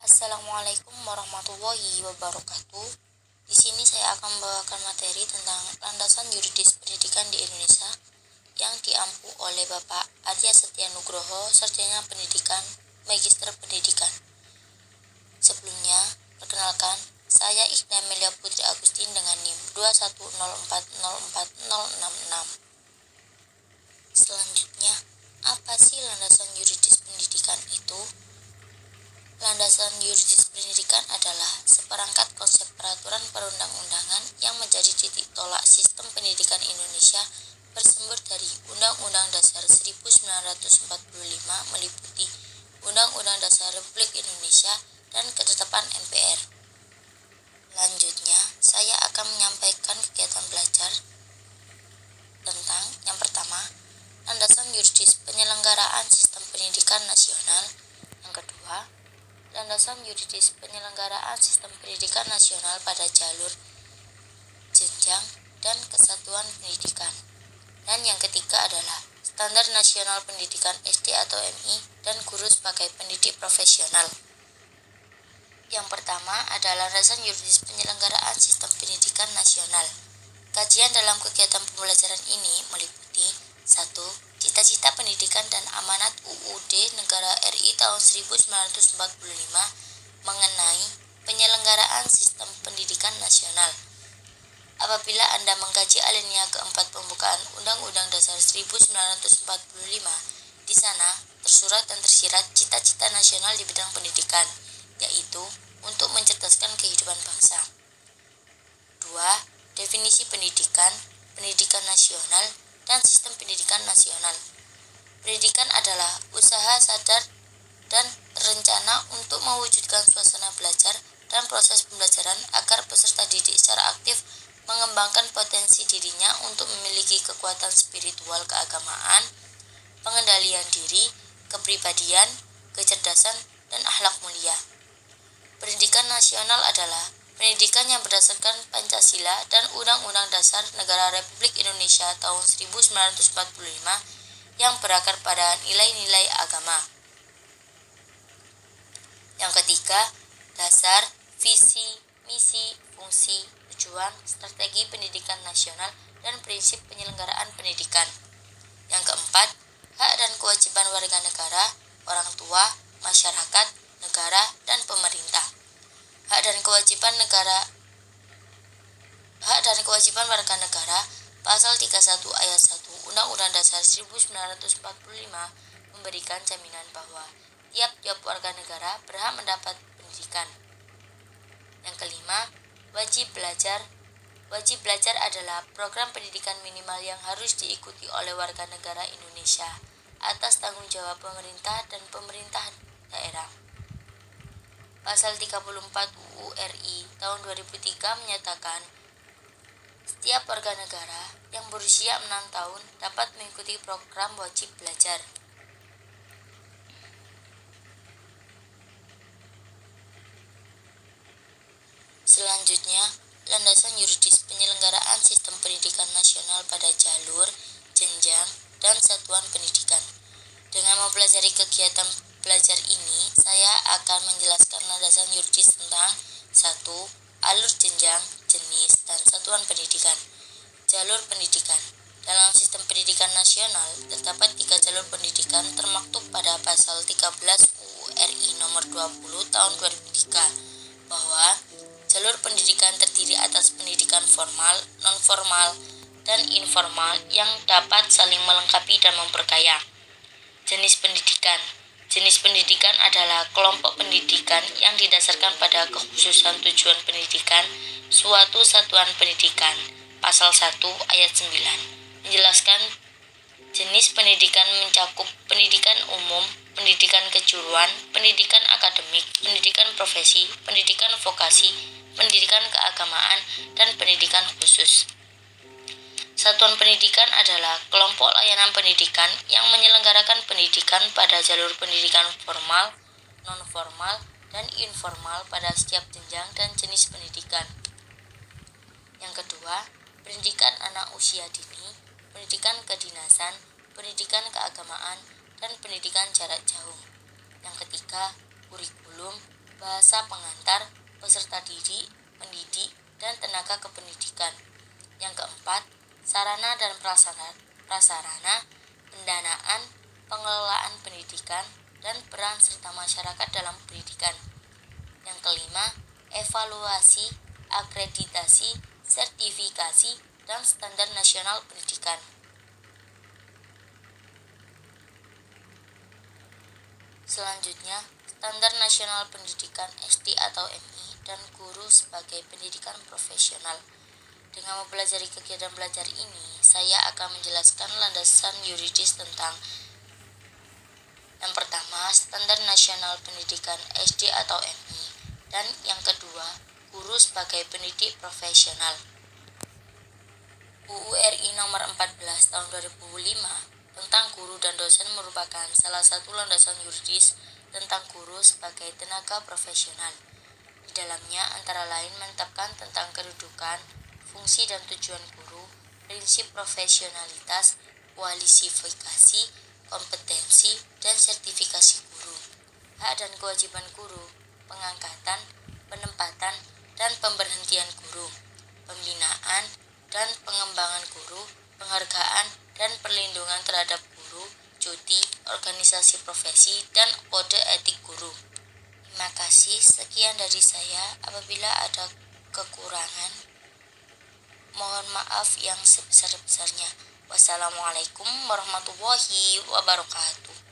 Assalamualaikum warahmatullahi wabarakatuh. Di sini saya akan membawakan materi tentang landasan yuridis pendidikan di Indonesia yang diampu oleh Bapak Arya Setia Nugroho, sarjana pendidikan, magister pendidikan. Sebelumnya, perkenalkan, saya Ikhna Melia Putri Agustin dengan NIM 210404066. Selanjutnya, apa sih landasan yuridis pendidikan itu? Landasan yuridis pendidikan adalah seperangkat konsep peraturan perundang-undangan yang menjadi titik tolak sistem pendidikan Indonesia bersumber dari Undang-Undang Dasar 1945 meliputi Undang-Undang Dasar Republik Indonesia dan ketetapan MPR. Selanjutnya, saya akan menyampaikan kegiatan belajar tentang yang pertama, landasan yuridis penyelenggaraan sistem pendidikan nasional. Yang kedua, landasan yuridis penyelenggaraan sistem pendidikan nasional pada jalur, jenjang, dan kesatuan pendidikan. Dan yang ketiga adalah standar nasional pendidikan SD atau MI dan guru sebagai pendidik profesional. Yang pertama adalah landasan yuridis penyelenggaraan sistem pendidikan nasional. Kajian dalam kegiatan pembelajaran ini meliputi 1. Cita-cita pendidikan dan amanat UUD Negara RI tahun 1945 mengenai penyelenggaraan sistem pendidikan nasional. Apabila Anda mengkaji alinea keempat pembukaan Undang-Undang Dasar 1945, di sana tersurat dan tersirat cita-cita nasional di bidang pendidikan, yaitu untuk mencerdaskan kehidupan bangsa. 2. Definisi pendidikan, pendidikan nasional, dan sistem pendidikan nasional. Pendidikan adalah usaha sadar dan terencana untuk mewujudkan suasana belajar dan proses pembelajaran agar peserta didik secara aktif mengembangkan potensi dirinya untuk memiliki kekuatan spiritual keagamaan, pengendalian diri, kepribadian, kecerdasan, dan akhlak mulia. Pendidikan nasional adalah pendidikan yang berdasarkan Pancasila dan Undang-Undang Dasar Negara Republik Indonesia tahun 1945 yang berakar pada nilai-nilai agama. Yang ketiga, dasar, visi, misi, fungsi, tujuan, strategi pendidikan nasional, dan prinsip penyelenggaraan pendidikan. Yang keempat, hak dan kewajiban warga negara, orang tua, masyarakat, negara, dan pemerintah. Hak dan kewajiban warga negara, Pasal 31 Ayat 1 Undang-Undang Dasar 1945 memberikan jaminan bahwa tiap-tiap warga negara berhak mendapat pendidikan. Yang kelima, wajib belajar. Wajib belajar adalah program pendidikan minimal yang harus diikuti oleh warga negara Indonesia atas tanggung jawab pemerintah dan pemerintah daerah. Pasal 34 UU RI tahun 2003 menyatakan setiap warga negara yang berusia 6 tahun dapat mengikuti program wajib belajar. Selanjutnya, landasan yuridis penyelenggaraan sistem pendidikan nasional pada jalur, jenjang, dan satuan pendidikan. Dengan mempelajari kegiatan belajar ini, saya akan menjelaskan landasan yuridis tentang 1. Alur jenjang, jenis, dan satuan pendidikan. Jalur pendidikan. Dalam sistem pendidikan nasional, terdapat 3 jalur pendidikan termaktub pada pasal 13 UU RI nomor 20 tahun 2003, bahwa jalur pendidikan terdiri atas pendidikan formal, non-formal, dan informal yang dapat saling melengkapi dan memperkaya. Jenis pendidikan. Jenis pendidikan adalah kelompok pendidikan yang didasarkan pada kekhususan tujuan pendidikan suatu satuan pendidikan. Pasal 1 ayat 9 menjelaskan jenis pendidikan mencakup pendidikan umum, pendidikan kejuruan, pendidikan akademik, pendidikan profesi, pendidikan vokasi, pendidikan keagamaan, dan pendidikan khusus. Satuan pendidikan adalah kelompok layanan pendidikan yang menyelenggarakan pendidikan pada jalur pendidikan formal, non-formal, dan informal pada setiap jenjang dan jenis pendidikan. Yang kedua, pendidikan anak usia dini, pendidikan kedinasan, pendidikan keagamaan, dan pendidikan jarak jauh. Yang ketiga, kurikulum, bahasa pengantar, peserta didik, pendidik, dan tenaga kependidikan. Yang keempat, sarana dan prasarana, pendanaan, pengelolaan pendidikan, dan peran serta masyarakat dalam pendidikan. Yang kelima, evaluasi, akreditasi, sertifikasi, dan standar nasional pendidikan. Selanjutnya, standar nasional pendidikan SD atau MI dan guru sebagai pendidikan profesional. Dengan mempelajari kegiatan belajar ini, saya akan menjelaskan landasan yuridis tentang yang pertama, standar nasional pendidikan SD atau MI, dan yang kedua, guru sebagai pendidik profesional. UU RI nomor 14 tahun 2005 tentang guru dan dosen merupakan salah satu landasan yuridis tentang guru sebagai tenaga profesional. Di dalamnya antara lain menetapkan tentang kedudukan, fungsi dan tujuan guru, prinsip profesionalitas, kualifikasi, kompetensi, dan sertifikasi guru, hak dan kewajiban guru, pengangkatan, penempatan, dan pemberhentian guru, pembinaan dan pengembangan guru, penghargaan dan perlindungan terhadap guru, cuti, organisasi profesi, dan kode etik guru. Terima kasih, sekian dari saya. Apabila ada kekurangan, mohon maaf yang sebesar-besarnya. Wassalamualaikum warahmatullahi wabarakatuh.